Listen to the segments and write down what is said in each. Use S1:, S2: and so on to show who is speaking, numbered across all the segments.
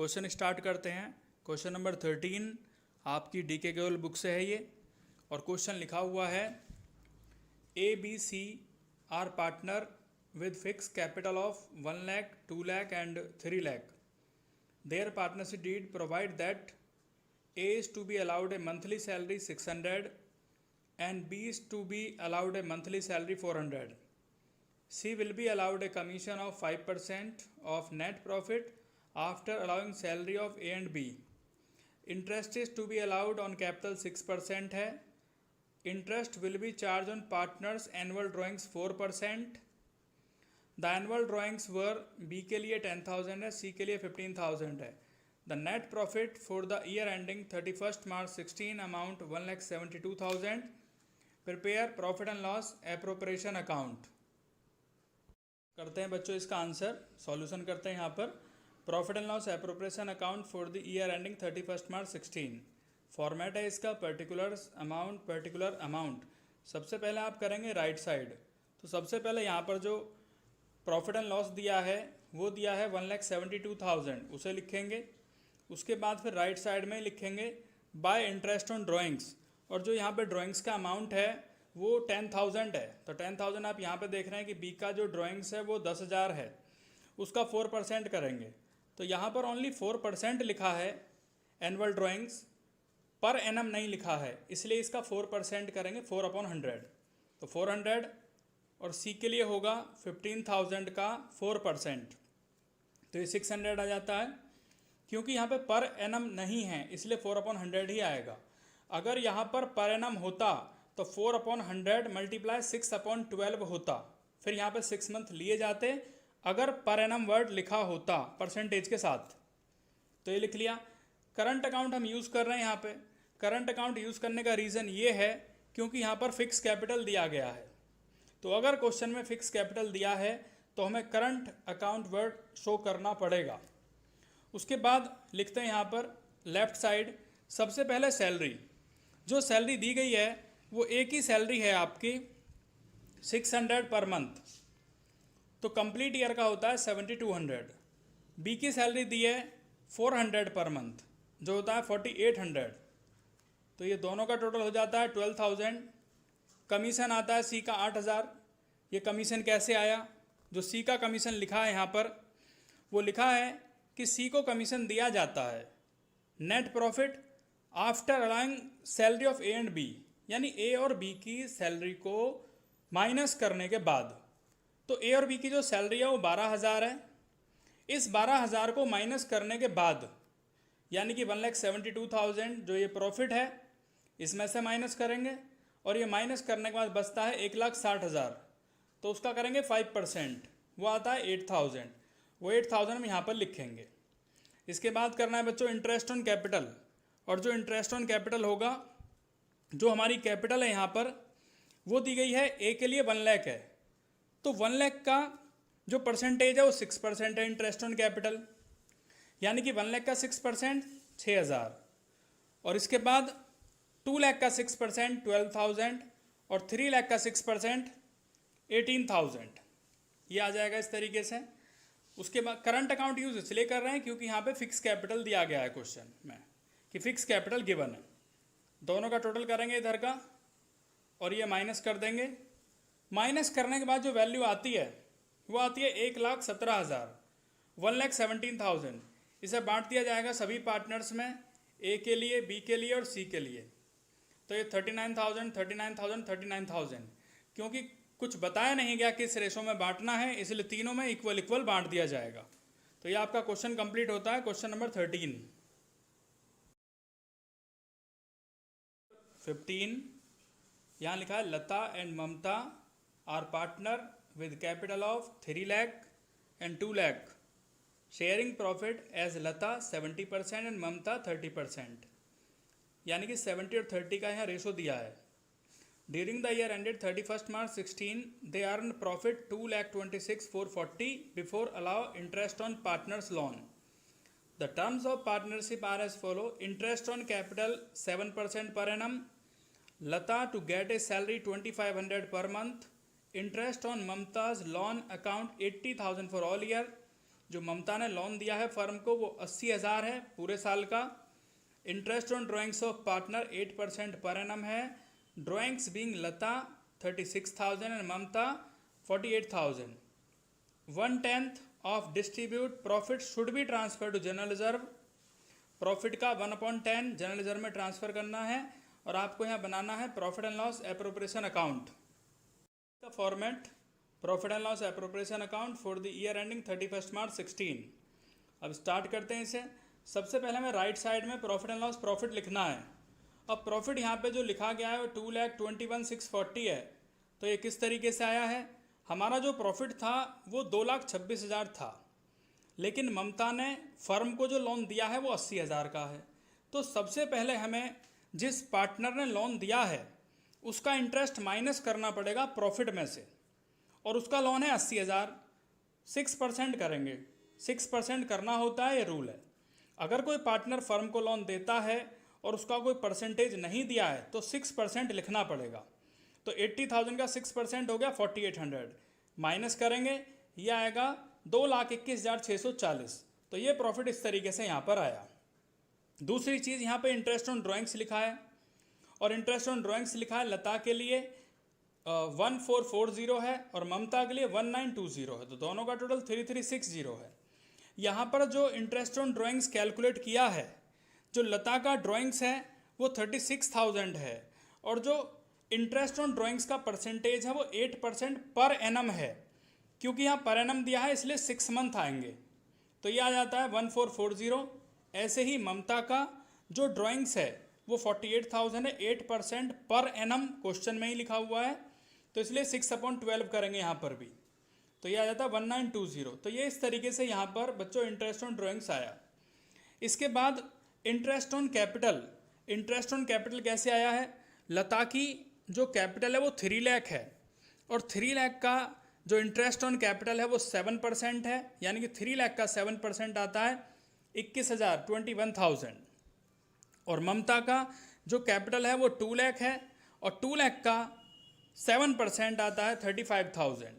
S1: Question start करते हैं। Question number 13 आपकी डीके केवल बुक से है ये, और क्वेश्चन लिखा हुआ है A B C are partner with fixed capital of 1 lakh, 2 lakh and 3 lakh. Their partnership deed provide that A is to be allowed a monthly salary 600 and B is to be allowed a monthly salary 400. C will be allowed a commission of 5% of net profit after allowing salary of A and B. Interest is to be allowed on capital 6% है. Interest will be charged on partners annual drawings 4%. The annual drawings were B के लिए 10,000 है, C के लिए 15,000 है. The net profit for the year ending 31 March 16 amount 1,72,000. Prepare profit and loss appropriation account. करते हैं बच्चों इसका आंसर, सॉल्यूशन करते हैं यहाँ पर. Profit and loss appropriation account for the year ending 31 March 16. Format है इसका पर्टिकुलर अमाउंट. सबसे पहले आप करेंगे राइट साइड. तो सबसे पहले यहाँ पर जो प्रॉफिट एंड लॉस दिया है वो दिया है 1,72,000, उसे लिखेंगे. उसके बाद फिर राइट साइड में लिखेंगे बाय इंटरेस्ट ऑन ड्राइंग्स, और जो यहाँ पे ड्राइंग्स का अमाउंट है वो 10,000 है. तो 10,000 आप यहाँ पे देख रहे हैं कि बी का जो ड्राइंग्स है वो 10,000 है, उसका 4% करेंगे. तो यहाँ पर ओनली 4% लिखा है एनुअल ड्राइंग्स, पर एनम नहीं लिखा है, इसलिए इसका 4% करेंगे 4/100. तो 400 और सी के लिए होगा 15,000 का 4%, तो ये 600 आ जाता है. क्योंकि यहाँ पे पर एनम नहीं है इसलिए 4/100 ही आएगा. अगर यहाँ पर एनम होता तो 4/100 मल्टीप्लाई 6/12 होता, फिर यहाँ पे 6 मंथ लिए जाते अगर पर एनम वर्ड लिखा होता परसेंटेज के साथ. तो ये लिख लिया. करंट अकाउंट हम यूज़ कर रहे हैं यहाँ पे. करंट अकाउंट यूज़ करने का रीज़न ये है क्योंकि यहाँ पर फिक्स कैपिटल दिया गया है. तो अगर क्वेश्चन में फिक्स कैपिटल दिया है तो हमें करंट अकाउंट वर्ड शो करना पड़ेगा. उसके बाद लिखते हैं यहाँ पर लेफ्ट साइड. सबसे पहले सैलरी, जो सैलरी दी गई है वो एक ही सैलरी है आपकी 600 पर मंथ, तो कंप्लीट ईयर का होता है 7,200. बी की सैलरी दी है 400 पर मंथ, जो होता है 4,800. तो ये दोनों का टोटल हो जाता है 12,000. कमीशन आता है सी का 8,000. ये कमीशन कैसे आया? जो सी का कमीशन लिखा है यहाँ पर वो लिखा है कि सी को कमीशन दिया जाता है net profit after allowing salary of A and B, यानी ए और बी की सैलरी को माइनस करने के बाद. तो ए और बी की जो सैलरी है वो 12,000 है. इस 12,000 को माइनस करने के बाद यानी कि 1,72,000 जो ये प्रॉफिट है इसमें से माइनस करेंगे, और ये माइनस करने के बाद बचता है 1,60,000. तो उसका करेंगे 5%, वो आता है 8,000. वो 8,000 हम यहाँ पर लिखेंगे. इसके बाद करना है बच्चों इंटरेस्ट ऑन कैपिटल, और जो इंटरेस्ट ऑन कैपिटल होगा, जो हमारी कैपिटल है यहाँ पर वो दी गई है ए के लिए 1 लाख है, तो 1 लाख का जो परसेंटेज है वो 6% है इंटरेस्ट ऑन कैपिटल, यानी कि 1 लाख का 6% 6,000, और इसके बाद 2 लाख का 6% 12,000, और 3 लाख का 6% 18,000. ये आ जाएगा इस तरीके से. उसके बाद करंट अकाउंट यूज इसलिए कर रहे हैं क्योंकि यहाँ पे फिक्स कैपिटल दिया गया है क्वेश्चन में कि फिक्स कैपिटल गिवन है. दोनों का टोटल करेंगे इधर का, और ये माइनस कर देंगे. माइनस करने के बाद जो वैल्यू आती है वो आती है 1,17,000, 1,17,000. इसे बांट दिया जाएगा सभी पार्टनर्स में, ए के लिए, बी के लिए और सी के लिए. तो ये 39,000, 39,000, 39,000. क्योंकि कुछ बताया नहीं गया किस रेशो में बांटना है, इसलिए तीनों में इक्वल इक्वल बांट दिया जाएगा. तो ये आपका क्वेश्चन कंप्लीट होता है. Question number 13. 15 यहाँ लिखा है Lata and Mamta are partner with capital of 3 lakh and 2 lakh, sharing profit as Lata 70% and Mamta 30%, यानी कि 70 और 30 का यहाँ रेशो दिया है. During the year ended 31 March 16 they earn profit 2,26,440 before allow interest on partners loan. The terms of partnership are as follow. Interest on capital 7% per annum. Lata to get a salary 2,500 per month. Interest on Mamta's loan account 80,000 for all year. जो ममता ने loan दिया है firm को वो 80,000 है पूरे साल का। Interest on drawings of partner 8% per annum है। Drawings being Lata 36,000 and Mamta 48,000। 1/10 of distribute profit should be transfer to general reserve. Profit का 1/10 जनरल रिजर्व में ट्रांसफर करना है और आपको यहाँ बनाना है profit and loss appropriation account का format. Profit and loss appropriation account for the year ending 31 March 16। अब स्टार्ट करते हैं इसे। सबसे पहले हमें राइट साइड में प्रॉफिट एंड लॉस प्रॉफिट लिखना है। अब प्रॉफिट यहाँ पे जो लिखा गया है वो 2,21,640 है। तो ये किस तरीके से आया है? हमारा जो प्रॉफिट था वो 2,26,000 था, लेकिन ममता ने फर्म को जो लोन दिया है वो 80,000 का है। तो सबसे पहले हमें जिस पार्टनर ने लोन दिया है उसका इंटरेस्ट माइनस करना पड़ेगा प्रॉफिट में से, और उसका लोन है 80,000। 6% करेंगे। 6% करना होता है, ये रूल है। अगर कोई पार्टनर फर्म को लोन देता है और उसका कोई परसेंटेज नहीं दिया है तो 6% लिखना पड़ेगा। तो 80,000 का 6% हो गया 4,800, माइनस करेंगे ये आएगा 2,21,640। तो ये प्रॉफिट इस तरीके से यहाँ पर आया। दूसरी चीज़ यहाँ पे इंटरेस्ट ऑन ड्राइंग्स लिखा है, और इंटरेस्ट ऑन ड्राइंग्स लिखा है लता के लिए 1440 है और ममता के लिए 1920 है। तो दोनों का टोटल 3360 है। यहाँ पर जो इंटरेस्ट ऑन ड्राइंग्स कैलकुलेट किया है, जो लता का ड्राइंग्स है वो 36,000 है, और जो इंटरेस्ट ऑन ड्राइंग्स का परसेंटेज है वो 8% पर एनम है। क्योंकि यहाँ पर एनम दिया है इसलिए 6 मंथ आएंगे, तो ये आ जाता है 1440। ऐसे ही ममता का जो ड्राइंग्स है वो 48,000 है, 8% पर एनम क्वेश्चन में ही लिखा हुआ है, तो इसलिए 6/12 करेंगे यहाँ पर भी, तो ये आ जाता है 1920। तो ये इस तरीके से यहाँ पर बच्चों इंटरेस्ट ऑन ड्राइंग्स आया। इसके बाद interest on capital. Interest on capital कैसे आया है? लता की जो कैपिटल है वो 3 लाख है, और 3 लाख का जो इंटरेस्ट ऑन कैपिटल है वो 7% है, यानी कि 3 लाख का 7% आता है 21,000, 21,000। और ममता का जो कैपिटल है वो 2 लाख है, और 2 लाख का 7% आता है 35,000।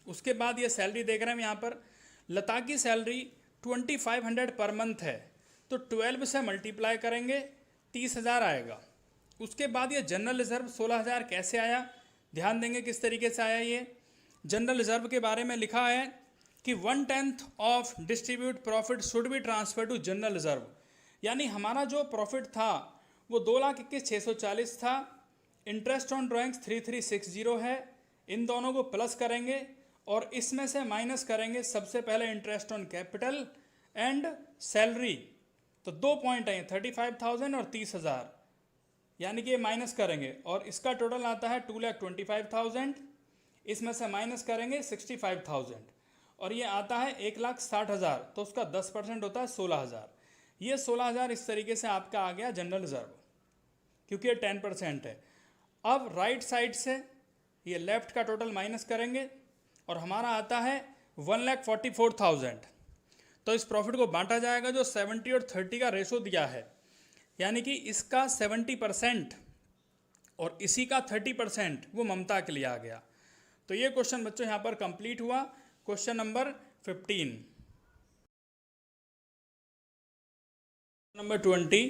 S1: उसके बाद ये सैलरी देख रहे हैं यहाँ पर, लता की सैलरी 2,500 पर मंथ है, तो 12 से मल्टीप्लाई करेंगे 30,000 आएगा। उसके बाद ये जनरल रिजर्व 16,000 कैसे आया? ध्यान देंगे किस तरीके से आया। ये जनरल रिजर्व के बारे में लिखा है कि 1/10 of distribute profit should be transfer to general reserve. यानी हमारा जो प्रॉफिट था वो 2,21,640 था। इंटरेस्ट ऑन ड्राइंग्स 3,360 है। इन दोनों को प्लस करेंगे और इसमें से माइनस करेंगे सबसे पहले interest on capital and salary. तो 2 पॉइंट आए 35,000 और 30,000, यानी कि ये माइनस करेंगे और इसका टोटल आता है 2,25,000। इसमें से माइनस करेंगे 65,000 और ये आता है 1,60,000, तो उसका 10% होता है 16,000। ये 16,000 इस तरीके से आपका आ गया जनरल रिजर्व, क्योंकि ये 10% है। अब राइट साइड से ये लेफ्ट का टोटल माइनस करेंगे और हमारा आता है 1,44,000। तो इस प्रॉफिट को बांटा जाएगा जो 70 और 30 का रेशो दिया है, यानी कि इसका 70% और इसी का 30% वो ममता के लिए आ गया। तो ये क्वेश्चन बच्चों यहाँ पर कंप्लीट हुआ। Question number 15। Number 20,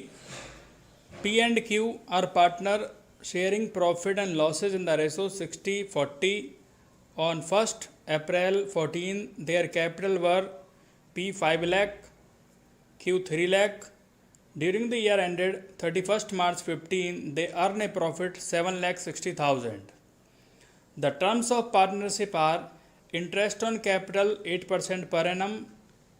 S1: P and Q are partner sharing profit and losses in the ratio 60-40. On 1st April 14, their capital were P 5 lakh, Q 3 lakh. During the year ended 31st March 15, they earn a profit 7,60,000. The terms of partnership are interest on capital 8% per annum.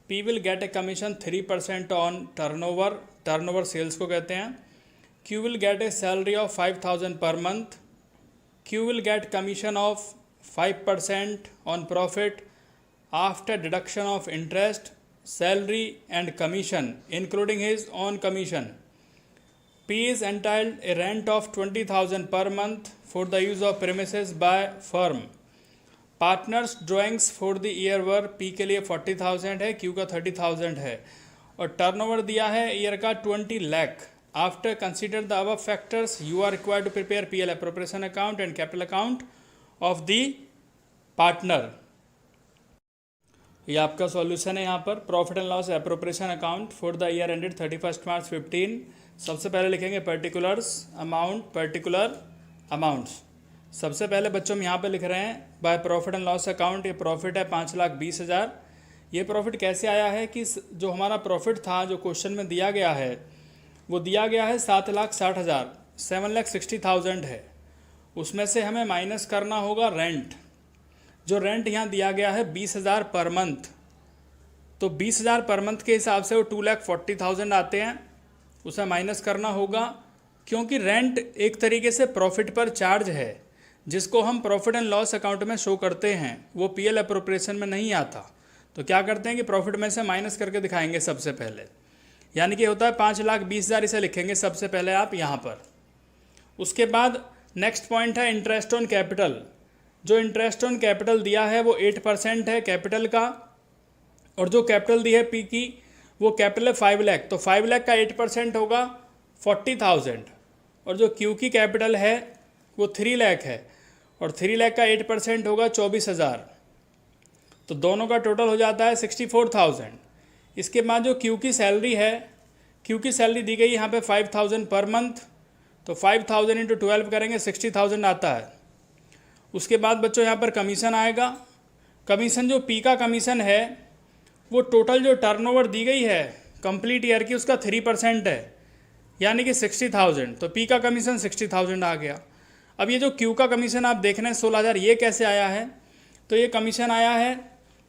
S1: P will get a commission 3% on turnover. Turnover sales को कहते हैं. Q will get a salary of 5,000 per month. Q will get commission of 5% on profit after deduction of interest, salary and commission, including his own commission. P is entitled a rent of 20,000 per month for the use of premises by firm. Partners drawings for the year were P के लिए 40,000 है, Q का 30,000 है, और turnover दिया है year का 20 lakh. After consider the above factors, you are required to prepare PL appropriation account and capital account of the partner. ये आपका सॉल्यूशन है। यहाँ पर profit and loss appropriation account for the year ended 31 मार्च 15। सबसे पहले लिखेंगे पर्टिकुलर्स अमाउंट, पर्टिकुलर अमाउंट्स। सबसे पहले बच्चों हम यहाँ पे लिख रहे हैं by profit and loss account. ये प्रॉफिट है 5,20,000। ये प्रॉफिट कैसे आया है कि जो हमारा प्रॉफिट था जो क्वेश्चन में दिया गया है वो दिया गया है 7,60,000, 7,60,000 है। उसमें से हमें माइनस करना होगा रेंट। जो रेंट यहाँ दिया गया है 20,000 पर मंथ, तो 20,000 पर मंथ के हिसाब से वो 2,40,000 आते हैं। उसे माइनस करना होगा क्योंकि रेंट एक तरीके से प्रॉफिट पर चार्ज है जिसको हम प्रॉफिट एंड लॉस अकाउंट में शो करते हैं, वो पीएल एप्रोप्रिएशन में नहीं आता। तो क्या करते हैं कि प्रॉफिट में से माइनस करके दिखाएंगे सबसे पहले, यानी कि होता है 5,20,000, इसे लिखेंगे सबसे पहले आप यहाँ पर। उसके बाद नेक्स्ट पॉइंट है इंटरेस्ट ऑन कैपिटल। जो इंटरेस्ट ऑन कैपिटल दिया है वो 8% है कैपिटल का, और जो कैपिटल दी है पी की वो कैपिटल है 5 लाख, तो 5 लाख का 8% होगा 40,000, और जो क्यू की कैपिटल है वो 3 लाख है, और 3 लाख का 8% होगा 24,000, तो दोनों का टोटल हो जाता है 64,000। इसके बाद जो क्यू की सैलरी है, क्यू की सैलरी दी गई यहाँ पे 5,000 पर मंथ, तो 5,000 इंटू 12 करेंगे 60,000 आता है। उसके बाद बच्चों यहाँ पर कमीशन आएगा। कमीशन जो पी का कमीशन है वो टोटल जो टर्नओवर दी गई है कंप्लीट ईयर की उसका 3% है, यानी कि 60,000, तो पी का कमीशन 60,000 आ गया। अब ये जो क्यू का कमीशन आप देख रहे हैं 16,000, ये कैसे आया है? तो ये कमीशन आया है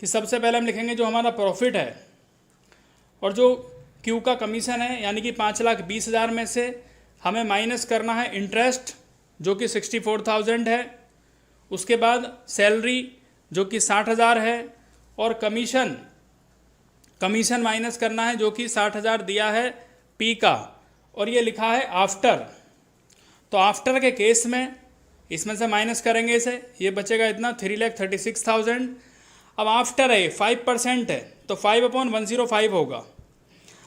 S1: कि सबसे पहले हम लिखेंगे जो हमारा प्रॉफिट है और जो क्यू का कमीशन है, यानी कि 5,20,000 में से हमें माइनस करना है इंटरेस्ट जो कि 64,000 है। उसके बाद सैलरी जो कि 60,000 है, और कमीशन माइनस करना है जो कि 60,000 दिया है पी का, और ये लिखा है आफ्टर। तो आफ्टर के केस में इसमें से माइनस करेंगे इसे, ये बचेगा इतना 3,36,000। अब आफ्टर है 5% है तो 5/105 होगा।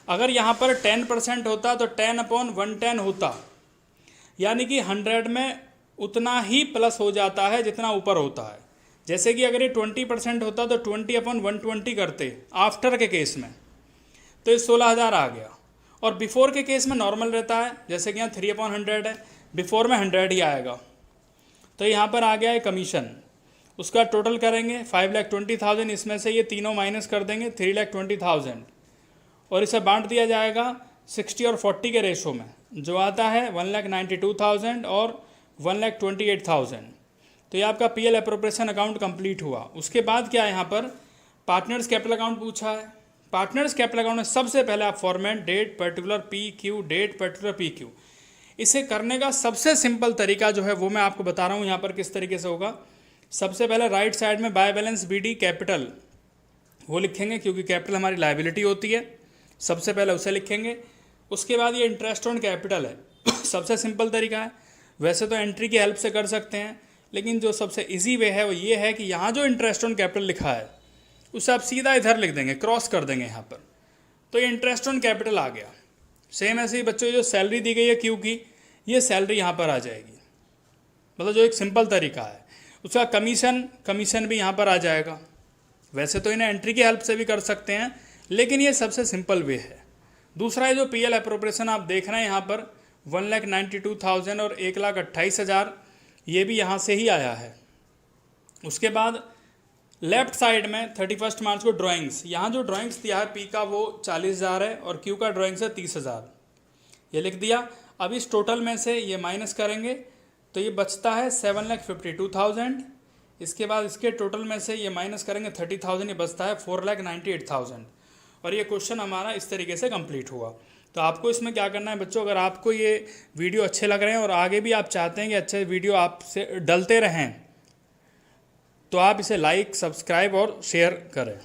S1: अगर यहाँ पर 10% होता तो 10/110 होता, यानी कि 100 में उतना ही प्लस हो जाता है जितना ऊपर होता है। जैसे कि अगर ये 20% होता तो 20/120 करते आफ्टर के केस में, तो ये 16,000 आ गया। और बिफोर के केस में नॉर्मल रहता है, जैसे कि यहाँ 3/100 है, बिफोर में 100 ही आएगा। तो यहाँ पर आ गया है कमीशन, उसका टोटल करेंगे 5,20,000, इसमें से ये तीनों माइनस कर देंगे 3,20,000, और इसे बांट दिया जाएगा 60 और 40 के रेशो में, जो आता है 1,92,000 और 1,28,000। तो ये आपका पीएल एप्रोप्रिएशन अकाउंट कंप्लीट हुआ। उसके बाद क्या है, यहाँ पर पार्टनर्स कैपिटल अकाउंट पूछा है। पार्टनर्स कैपिटल अकाउंट में सबसे पहले आप format date particular P Q, date particular P Q. इसे करने का सबसे सिंपल तरीका जो है वो मैं आपको बता रहा हूँ यहाँ पर किस तरीके से होगा। सबसे पहले राइट साइड में बाय बैलेंस बीडी कैपिटल वो लिखेंगे, क्योंकि कैपिटल हमारी लायबिलिटी होती है, सबसे पहले उसे लिखेंगे। उसके बाद ये इंटरेस्ट ऑन कैपिटल है सबसे सिंपल तरीका है। वैसे तो एंट्री की हेल्प से कर सकते हैं, लेकिन जो सबसे इजी वे है वो ये है कि यहाँ जो इंटरेस्ट ऑन कैपिटल लिखा है उसे आप सीधा इधर लिख देंगे, क्रॉस कर देंगे यहाँ पर, तो ये इंटरेस्ट ऑन कैपिटल आ गया। सेम ऐसे ही बच्चों जो सैलरी दी गई है क्यू की, ये सैलरी यहाँ पर आ जाएगी, मतलब जो एक सिंपल तरीका है। उसका कमीशन भी यहाँ पर आ जाएगा। वैसे तो इन्हें एंट्री की हेल्प से भी कर सकते हैं, लेकिन ये सबसे सिंपल वे है। दूसरा है जो पीएल एप्रोप्रिएशन आप देख रहे हैं यहाँ पर 1,92,000 और 1,28,000, ये भी यहाँ से ही आया है। उसके बाद लेफ्ट साइड में 31 मार्च को ड्राइंग्स, यहाँ जो ड्राइंग्स दिया है पी का वो 40,000 है और क्यू का ड्राइंग्स है 30,000, ये लिख दिया। अब इस टोटल में से ये माइनस करेंगे तो ये बचता है 7,52,000। इसके बाद इसके टोटल में से ये माइनस करेंगे 30,000, ये बचता है 4,98,000। और ये क्वेश्चन हमारा इस तरीके से कंप्लीट हुआ। तो आपको इसमें क्या करना है बच्चों, अगर आपको ये वीडियो अच्छे लग रहे हैं और आगे भी आप चाहते हैं कि अच्छे वीडियो आपसे डलते रहें, तो आप इसे लाइक, सब्सक्राइब और शेयर करें।